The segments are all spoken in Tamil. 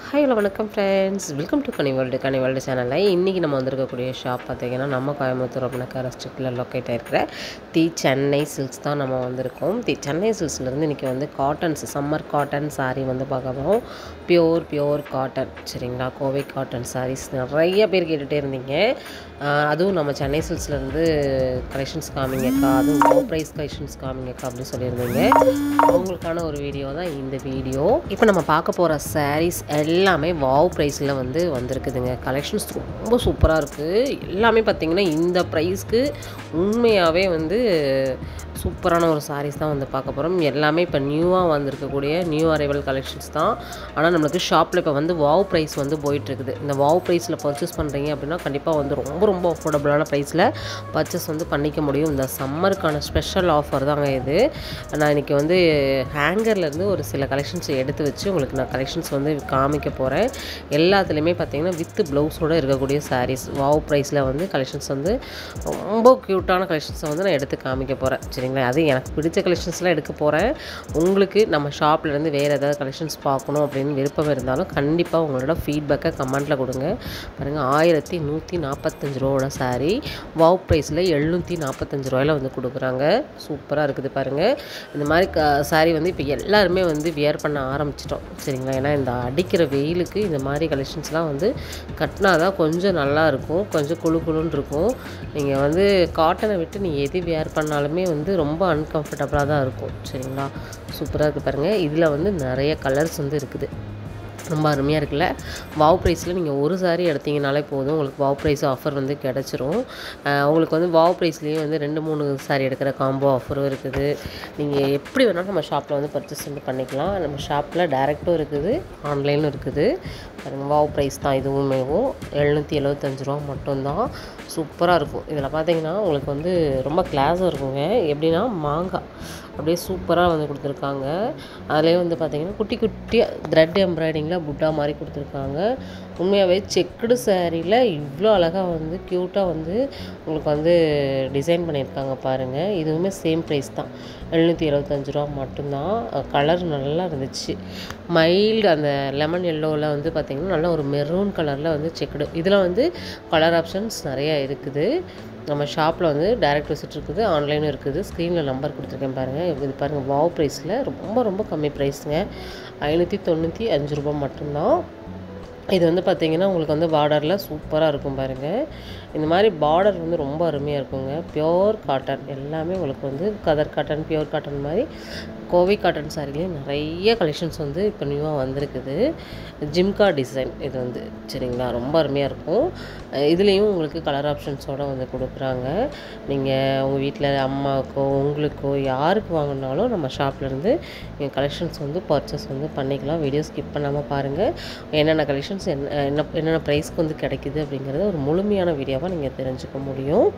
ஹாய் ஹலோ வணக்கம் friends, welcome to Ghani world சேனலில் இன்றைக்கி நம்ம வந்திருக்கக்கூடிய ஷாப் பார்த்திங்கன்னா நம்ம கோயம்புத்தூர் அப்படின்னாக்கா ஸ்ட்ரிக்டில் லொக்கேட் ஆகிருக்கிற தி சென்னை சில்க்ஸ் தான் நம்ம வந்திருக்கோம். தி சென்னை சில்க்ஸ்லேருந்து இன்றைக்கி வந்து காட்டன்ஸ், சம்மர் காட்டன் சாரீ வந்து பார்க்க போகிறோம். பியோர் காட்டன், சரிங்களா? கோவை காட்டன் சாரீஸ் நிறைய பேர் கேட்டுகிட்டே இருந்தீங்க. அதுவும் நம்ம சென்னை சில்க்ஸ்லேருந்து கலெக்ஷன்ஸ் காமிங்கக்கா, அதுவும் லோ ப்ரைஸ் கலெக்ஷன்ஸ் காமிங்கக்கா அப்படின்னு சொல்லியிருந்தீங்க. அவங்களுக்கான ஒரு வீடியோ தான் இந்த வீடியோ. இப்போ நம்ம பார்க்க போகிற சாரீஸ் எல்லாமே வாவ் ப்ரைஸில் வந்திருக்குதுங்க. கலெக்ஷன்ஸ் ரொம்ப சூப்பராக இருக்குது. எல்லாமே பார்த்திங்கன்னா இந்த ப்ரைஸ்க்கு உண்மையாகவே சூப்பரான ஒரு சாரீஸ் தான் பார்க்க போகிறோம். எல்லாமே இப்போ நியூவாக வந்திருக்கக்கூடிய நியூ அரைவல் கலெக்ஷன்ஸ் தான். ஆனால் நம்மளுக்கு ஷாப்பில் இப்போ வாவ் ப்ரைஸ் போயிட்டுருக்குது. இந்த வாவ் ப்ரைஸில் பர்ச்சேஸ் பண்ணுறீங்க அப்படின்னா கண்டிப்பாக ரொம்ப அஃபோர்டபுளான ப்ரைஸில் பர்ச்சேஸ் பண்ணிக்க முடியும். இந்த சம்மருக்கான ஸ்பெஷல் ஆஃபர் தாங்க இது. நான் இன்றைக்கி ஹேங்கர்லேருந்து ஒரு சில கலெக்ஷன்ஸ் எடுத்து வச்சு உங்களுக்கு நான் கலெக்ஷன்ஸ் காமிக்க போகிறேன். எல்லாத்துலேயுமே பார்த்திங்கன்னா வித் ப்ளவுஸோடு இருக்கக்கூடிய சாரீஸ் வாவ் ப்ரைஸில் கலெக்ஷன்ஸ் ரொம்ப க்யூட்டான கலெக்ஷன்ஸை நான் எடுத்து காமிக்க போகிறேன், சரிங்களா? அது எனக்கு பிடிச்ச கலெக்ஷன்ஸ்லாம் எடுக்க போகிறேன். உங்களுக்கு நம்ம ஷாப்லேருந்து வேறு ஏதாவது கலெக்ஷன்ஸ் பார்க்கணும் அப்படின்னு விருப்பம் இருந்தாலும் கண்டிப்பாக உங்களோட ஃபீட்பேக்கை கமெண்ட்டில் கொடுங்க. பாருங்கள், 1145 ரூபாவோட சாரீ வாவ் ப்ரைஸில் 745 ரூபாயில் கொடுக்குறாங்க. சூப்பராக இருக்குது பாருங்கள். இந்த மாதிரி சாரீ இப்போ எல்லாருமே வியர் பண்ண ஆரம்பிச்சிட்டோம், சரிங்களா? ஏன்னா இந்த அடிக்கிற வெயிலுக்கு இந்த மாதிரி கலெக்ஷன்ஸ்லாம் கட்டினா தான் கொஞ்சம் நல்லாயிருக்கும், கொஞ்சம் குழுன்னு இருக்கும். நீங்கள் காட்டனை விட்டு நீங்கள் எது வியர் பண்ணாலுமே ரொம்ப அன்கம்ஃபர்டபுளாக தான் இருக்கும், சரிங்களா? சூப்பராக இருக்குது பாருங்கள். இதில் நிறைய கலர்ஸ் இருக்குது. ரொம்ப அருமையாக இருக்குல்ல? வாவ் ப்ரைஸில் நீங்கள் ஒரு சாரீ எடுத்தீங்கனாலே போதும், உங்களுக்கு வாவ் ப்ரைஸ் ஆஃபர் கிடச்சிரும். உங்களுக்கு வாவ் ப்ரைஸ்லேயே 2-3 சாரீ எடுக்கிற காம்போ ஆஃபரும் இருக்குது. நீங்கள் எப்படி வேணாலும் நம்ம ஷாப்பில் பர்ச்சேஸ் பண்ணிக்கலாம். நம்ம ஷாப்பில் டைரெக்டும் இருக்குது, ஆன்லைனும் இருக்குது. பாருங்கள், வாவ் ப்ரைஸ் தான் இதுவுமே. 775 ரூபா மட்டும்தான். சூப்பராக இருக்கும். இதில் பார்த்தீங்கன்னா உங்களுக்கு ரொம்ப கிளாஸாக இருக்குங்க. எப்படின்னா மாங்காய் அப்படியே சூப்பராக கொடுத்துருக்காங்க. அதிலே பார்த்திங்கன்னா குட்டி குட்டியாக த்ரெட் எம்ப்ராய்டிங்கில் புட்டா மாதிரி கொடுத்துருக்காங்க. உண்மையாகவே செக்குடு சாரியில் இவ்வளோ அழகாக க்யூட்டாக உங்களுக்கு டிசைன் பண்ணியிருக்காங்க பாருங்கள். இதுவுமே சேம் ப்ரைஸ் தான், 775 ரூபா மட்டும்தான். கலர் நல்லா இருந்துச்சு. மைல்டு அந்த லெமன் எல்லோவில் பார்த்திங்கன்னா நல்லா ஒரு மெரூன் கலரில் செக்குடு. இதில் கலர் ஆப்ஷன்ஸ் நிறையா இருக்குது. நம்ம ஷாப்பில் டைரக்ட் விசிட் இருக்குது, ஆன்லைனும் இருக்குது. ஸ்க்ரீனில் நம்பர் கொடுத்துருக்கேன் பாருங்கள். இது பாருங்கள், வாவ் ப்ரைஸில் ரொம்ப கம்மி ப்ரைஸுங்க. 595 ரூபா மட்டும்தான். இது பார்த்திங்கன்னா உங்களுக்கு பார்டரில் சூப்பராக இருக்கும் பாருங்கள். இந்த மாதிரி பார்டர் ரொம்ப அருமையாக இருக்குங்க. பியோர் காட்டன் எல்லாமே உங்களுக்கு கதர் காட்டன், பியோர் காட்டன் மாதிரி கோவை காட்டன் சாரிலேயே நிறைய கலெக்ஷன்ஸ் இப்போ நியூவாக வந்திருக்குது. ஜிம்கா டிசைன் இது சரிங்களா? ரொம்ப அருமையாக இருக்கும். இதுலேயும் உங்களுக்கு கலர் ஆப்ஷன்ஸோடு கொடுக்குறாங்க. நீங்கள் உங்கள் வீட்டில் அம்மாவுக்கோ உங்களுக்கோ யாருக்கு வாங்கினாலும் நம்ம ஷாப்லேருந்து நீங்கள் கலெக்ஷன்ஸ் பர்ச்சேஸ் பண்ணிக்கலாம். வீடியோ ஸ்கிப் பண்ணாமல் பாருங்கள். என்னென்ன கலெக்ஷன்ஸ் என்னென்ன ப்ரைஸ்க்கு கிடைக்குது அப்படிங்கிறத ஒரு முழுமையான வீடியோவாக நீங்கள் தெரிஞ்சுக்க முடியும்.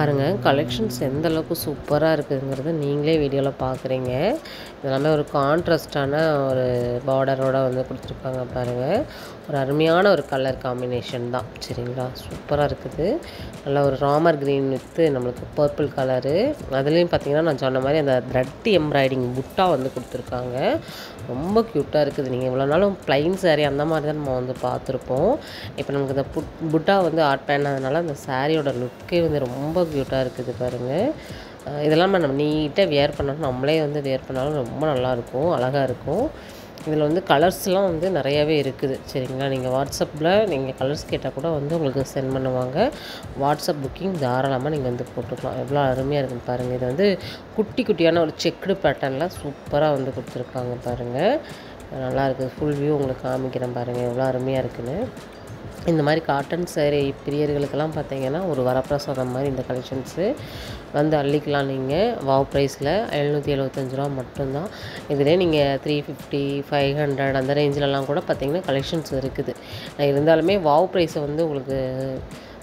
பாருங்கள், கலெக்ஷன்ஸ் எந்த அளவுக்கு சூப்பராக இருக்குதுங்கிறத நீங்களே வீடியோவில் பார்க்குறீங்க. இதெல்லாமே ஒரு கான்ட்ராஸ்டான ஒரு பார்டரோடு கொடுத்துருக்காங்க பாருங்கள். ஒரு அருமையான ஒரு கலர் காம்பினேஷன் தான். சரிங்களா, சூப்பராக இருக்குது. நல்லா ஒரு ராமர் க்ரீன் வித்து நம்மளுக்கு பர்பிள் கலரு. அதுலேயும் பார்த்திங்கன்னா நான் சொன்ன மாதிரி அந்த த்ரெட் எம்ப்ராய்டிங் புட்டா வந்து கொடுத்துருக்காங்க. ரொம்ப க்யூட்டாக இருக்குது. நீங்கள் இவ்வளோ நாளும் ப்ளைன் சாரீ அந்த மாதிரி தான் நம்ம வந்து பார்த்துருப்போம். இப்போ நமக்கு இந்த புட்டா வந்து ஆட் பண்ணதுனால அந்த சாரியோட லுக்கே வந்து ரொம்ப க்யூட்டாக இருக்குது பாருங்கள். இதெல்லாம் நம்ம நீட்டாக வியர் பண்ணாலும் நம்மளே வந்து வியர் பண்ணாலும் ரொம்ப நல்லாயிருக்கும், அழகாக இருக்கும். இதில் வந்து கலர்ஸ்லாம் வந்து நிறையாவே இருக்குது. சரிங்களா, நீங்கள் வாட்ஸ்அப்பில் நீங்கள் கலர்ஸ் கேட்டால் கூட வந்து உங்களுக்கு சென்ட் பண்ணுவாங்க. வாட்ஸ்அப் புக்கிங் தாராளமாக நீங்கள் வந்து போட்டுக்கலாம். எவ்வளோ அருமையாக இருக்குன்னு பாருங்கள். இது வந்து குட்டி குட்டியான ஒரு செக்குடு பேட்டர்னில் சூப்பராக வந்து கொடுத்துருக்காங்க பாருங்கள். நல்லா இருக்குது. ஃபுல் வியூ உங்களுக்கு காமிக்கிறேன் பாருங்கள் எவ்வளோ அருமையாக இருக்குன்னு. இந்த மாதிரி காட்டன் சேரீ பிரியர்களுக்கெல்லாம் பார்த்தீங்கன்னா ஒரு வரப்பிரசாதம் மாதிரி இந்த கலெக்ஷன்ஸு வந்து அள்ளிக்கலாம். நீங்கள் வாவ் ப்ரைஸில் 775 ரூபா மட்டும்தான். இதிலே நீங்கள் 350, 500 அந்த ரேஞ்சிலலாம் கூட பார்த்தீங்கன்னா கலெக்ஷன்ஸ் இருக்குது. இருந்தாலுமே வாவ் ப்ரைஸை வந்து உங்களுக்கு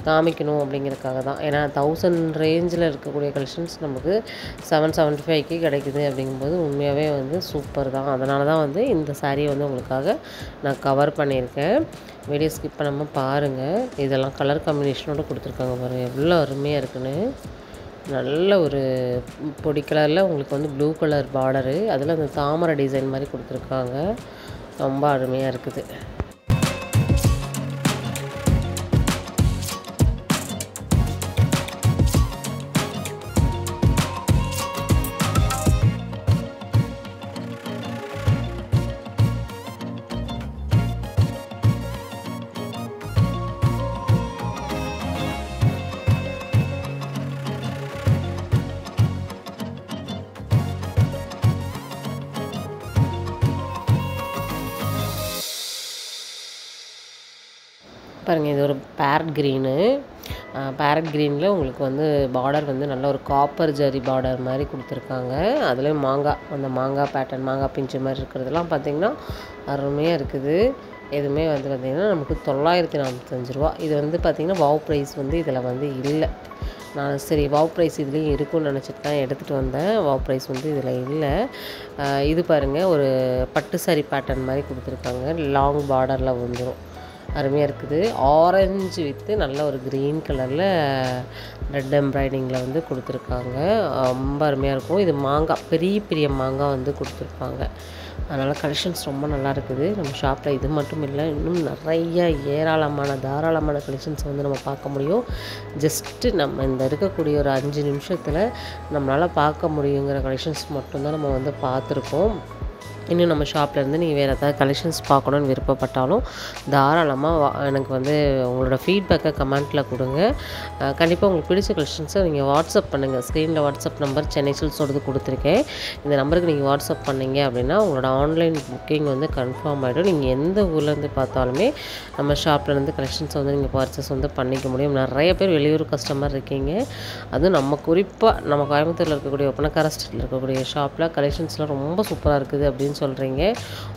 காமிக்கணும் அப்படிங்கிறதுக்காக தான். ஏன்னா 1000 ரேஞ்சில் இருக்கக்கூடிய கலெக்ஷன்ஸ் நமக்கு 775க்கு கிடைக்குது அப்படிங்கும்போது உண்மையாகவே வந்து சூப்பர் தான். அதனால தான் வந்து இந்த சாரியை வந்து உங்களுக்காக நான் கவர் பண்ணியிருக்கேன். வீடியோ ஸ்கிப் பண்ணாமல் பாருங்கள். இதெல்லாம் கலர் காம்பினேஷனோடு கொடுத்துருக்காங்க பாருங்கள் எவ்வளோ அருமையாக இருக்குன்னு. நல்ல ஒரு பொடி கலரில் உங்களுக்கு வந்து ப்ளூ கலர் பார்டரு, அதில் அந்த தாமரை டிசைன் மாதிரி கொடுத்துருக்காங்க. ரொம்ப அருமையாக இருக்குது. பாருங்கள், இது ஒரு பேரட் க்ரீனு. பேரட் க்ரீனில் உங்களுக்கு வந்து பார்டர் வந்து நல்ல ஒரு காப்பர் ஜரி பார்டர் மாதிரி கொடுத்துருக்காங்க. அதுலேயும் அந்த மாங்காய் பேட்டர்ன், மாங்காய் பிஞ்சு மாதிரி இருக்கிறதுலாம் பார்த்திங்கன்னா அருமையாக இருக்குது. எதுவுமே வந்து பார்த்திங்கன்னா நமக்கு 945 ரூபா. இது வந்து பார்த்திங்கன்னா வாவ் ப்ரைஸ் வந்து இதில் வந்து இல்லை. நான் சரி வாவ் ப்ரைஸ் இதுலேயும் இருக்குன்னு நினச்சிட்டு தான் எடுத்துகிட்டு வந்தேன். வாவ் ப்ரைஸ் வந்து இதில் இல்லை. இது பாருங்கள், ஒரு பட்டு சாரி பேட்டர்ன் மாதிரி கொடுத்துருக்காங்க. லாங் பார்டரில் வந்துடும். அருமையாக இருக்குது. ஆரஞ்சு வித்து நல்ல ஒரு க்ரீன் கலரில் ரெட் எம்ப்ராய்டிங்கில் வந்து கொடுத்துருக்காங்க. ரொம்ப அருமையாக இருக்கும். இது மாங்காய், பெரிய பெரிய மாங்காய் வந்து கொடுத்துருப்பாங்க. அதனால் கலெக்ஷன்ஸ் ரொம்ப நல்லா இருக்குது. நம்ம ஷாப்பில் இது மட்டும் இல்லை, இன்னும் நிறைய தாராளமான கலெக்ஷன்ஸ் வந்து நம்ம பார்க்க முடியும். ஜஸ்ட்டு நம்ம இந்த இருக்கக்கூடிய ஒரு 5 நிமிஷத்தில் நம்மளால் பார்க்க முடியுங்கிற கலெக்ஷன்ஸ் மட்டும்தான் நம்ம வந்து பார்த்துருக்கோம். இன்னும் நம்ம ஷாப்லேருந்து நீங்கள் வேறு ஏதாவது கலெக்ஷன்ஸ் பார்க்கணுன்னு விருப்பப்பட்டாலும் தாராளமாக எனக்கு வந்து உங்களோட ஃபீட்பேக்கை கமெண்ட்டில் கொடுங்க. கண்டிப்பாக உங்களுக்கு பிடிச்ச கலெக்ஷன்ஸை நீங்கள் வாட்ஸ்அப் பண்ணுங்கள். ஸ்க்ரீனில் வாட்ஸ்அப் நம்பர் சென்னை சில்க்ஸோடது கொடுத்துருக்கேன். இந்த நம்பருக்கு நீங்கள் வாட்ஸ்அப் பண்ணிங்க அப்படின்னா உங்களோட ஆன்லைன் புக்கிங் வந்து கன்ஃபார்ம் ஆகிடும். நீங்கள் எந்த ஊர்லேருந்து பார்த்தாலுமே நம்ம ஷாப்லேருந்து கலெக்ஷன்ஸ் வந்து நீங்கள் பர்ச்சேஸ் வந்து பண்ணிக்க முடியும். நிறைய பேர் வெளியூர் கஸ்டமர் இருக்கீங்க. அதுவும் நம்ம குறிப்பாக நம்ம கோயம்புத்தூரில் இருக்கக்கூடிய ஒப்பனக்கார ஸ்ட்ரீட்டில் இருக்கக்கூடிய ஷாப்பில் கலெக்ஷன்ஸ்லாம் ரொம்ப சூப்பராக இருக்குது அப்படின்னு சொல்கிறீங்க.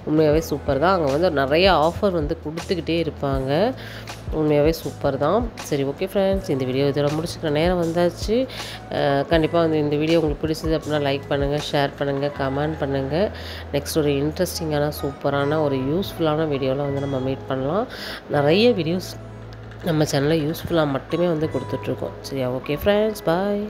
உண்மையாகவே சூப்பர் தான். அங்கே வந்து நிறைய ஆஃபர் வந்து கொடுத்துக்கிட்டே இருப்பாங்க. உண்மையாகவே சூப்பர் தான். சரி, ஓகே ஃப்ரெண்ட்ஸ், இந்த வீடியோ இதோட முடிச்சுக்கிற நேரம் வந்தாச்சு. கண்டிப்பாக வந்து இந்த வீடியோ உங்களுக்கு பிடிச்சது அப்படின்னா லைக் பண்ணுங்கள், ஷேர் பண்ணுங்கள், கமெண்ட் பண்ணுங்கள். நெக்ஸ்ட் ஒரு இன்ட்ரெஸ்டிங்கான சூப்பரான ஒரு யூஸ்ஃபுல்லான வீடியோவில் வந்து நம்ம மீட் பண்ணலாம். நிறைய வீடியோஸ் நம்ம சேனலில் யூஸ்ஃபுல்லாக மட்டுமே வந்து கொடுத்துட்ருக்கோம். சரியா, ஓகே ஃப்ரெண்ட்ஸ், பாய்.